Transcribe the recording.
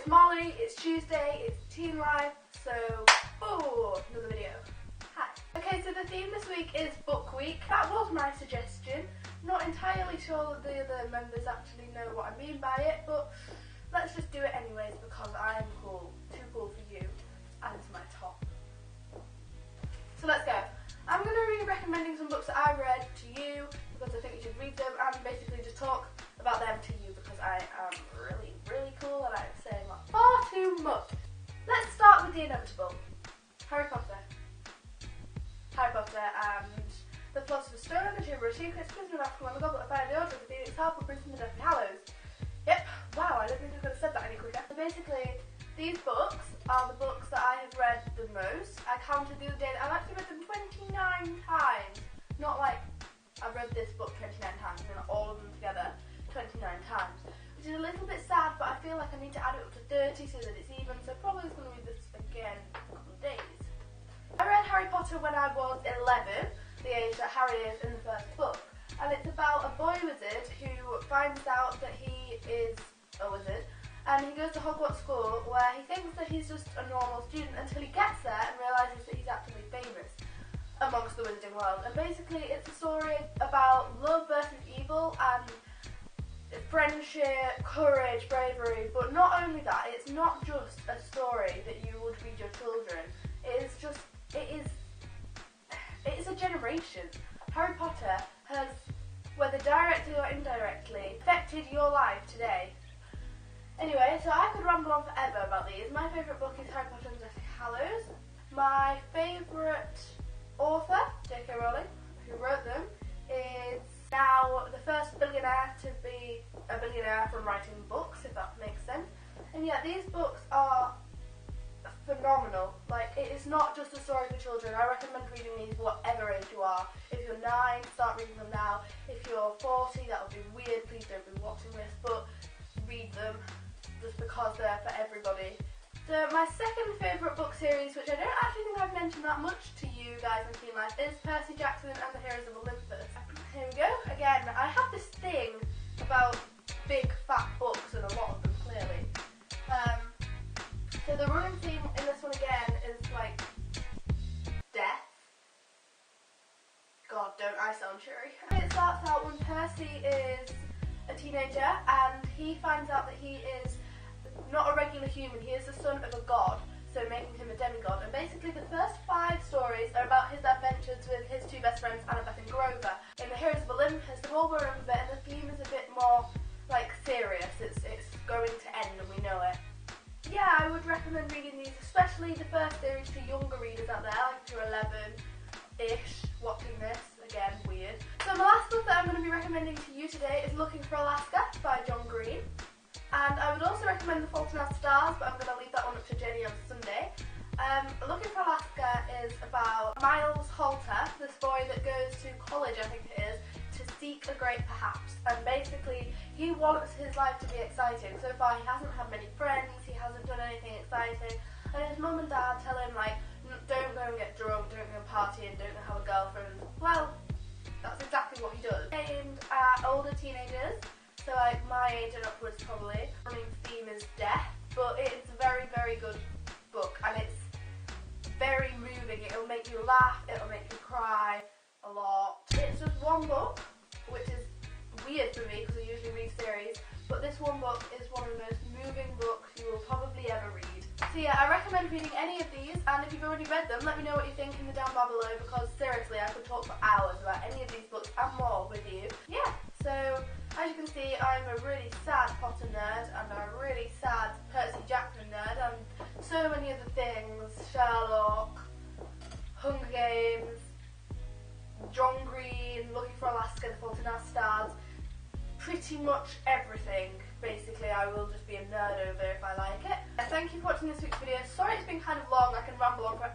it's Molly, it's Tuesday, it's Teen Life, so, another video. Hi. Okay, so the theme this week is Book Week. That was my suggestion. Not entirely sure that the other members actually know what I mean by it, but let's just do it anyways because I'm cool. Too cool for you, and it's my top. So let's go. I'm going to be recommending some books that I read to you because I think you should read them, and basically just talk about them to you because I am really, really cool and I'm saying far too much. Let's start with the inevitable. Harry Potter. Harry Potter and the Philosopher's Stone, the Chamber of Secrets, Prisoner of Azkaban, the Goblet of Fire, the Order of the Phoenix, Half-Blood Prince, and the Deathly Hallows. Yep, wow, I don't think I could have said that any quicker. So basically, these books are the books that I have read the most. I counted the other day that I've actually read them 29 times. Not like I've read this book 29 times and all of them together 29 times. Which is a little bit sad, but I feel like I need to add it up to 30 so that it's even. So probably going to read this again in a couple of days. I read Harry Potter when I was 11, the age that Harry is in the first book. And it's about a boy wizard who finds out that he is a wizard. And he goes to Hogwarts School where he thinks that he's just a normal student until he gets there and realises that he's actually famous amongst the wizarding world. And basically it's a story about love versus evil and friendship, courage, bravery. But not only that, it's not just a story that you would read your children. It is a generation. Harry Potter has, whether directly or indirectly, affected your life today. Anyway, so I could ramble on forever about these. My favourite book is Harry Potter and the Deathly Hallows. My favourite author, J.K. Rowling, who wrote them, is now the first billionaire to be a billionaire from writing books, if that makes sense. And yeah, these books are phenomenal. Like, it is not just a story for children. I recommend reading these whatever age you are. If you're 9, start reading them now. If you're 40, that would be weird. Please don't be watching this, but read them just because they're for everybody. So my second favourite book series, which I don't actually think I've mentioned that much to you guys in Teen Life, is Percy Jackson and the Heroes of Olympus. Here we go. Again, I have this thing about big fat books, and a lot of them clearly. So the running theme in this one again is like death. God, don't I sound cheery. It starts out when Percy is a teenager and he finds out that he is not a regular human, he is the son of a god, so making him a demigod. And basically the first 5 stories are about his adventures with his 2 best friends, Annabeth and Grover. In the Heroes of Olympus, they've all grown up a bit and the theme is a bit more like serious. It's going to end and we know it. Yeah, I would recommend reading these, especially the first series to younger readers out there, like if you're 11-ish watching this. Again, weird. So my last book that I'm going to be recommending to you today is Looking for Alaska by John Green. And I would also recommend The Fault in Our Stars, but I'm going to leave that one up to Jenny on Sunday. Looking for Alaska is about Miles Halter, this boy that goes to college, I think it is, to seek a great perhaps. And basically, he wants his life to be exciting. So far, he hasn't had many friends, he hasn't done anything exciting. And his mum and dad tell him, like, don't go and get drunk, don't go and party, and don't have a girlfriend. Well, that's exactly what he does. Aimed at older teenagers, so like my age and upwards probably. The running theme is death, but it's a very, very good book, and it's very moving. It'll make you laugh, it'll make you cry a lot. It's just one book, which is weird for me because I usually read series, but this one book is one of the most moving books you will probably ever read. So yeah, I recommend reading any of these, and if you've already read them, let me know what you think in the down bar below, because seriously, I could talk for hours about any of these books and more with you. Yeah, so as you can see, I'm a really sad Potter nerd, and a really sad Percy Jackson nerd, and so many other things. Sherlock, Hunger Games, John Green, Looking for Alaska, The Fault in Our Stars. Pretty much everything, basically. I will just be a nerd over if I like it. Thank you for watching this week's video. Sorry it's been kind of long, I can ramble on for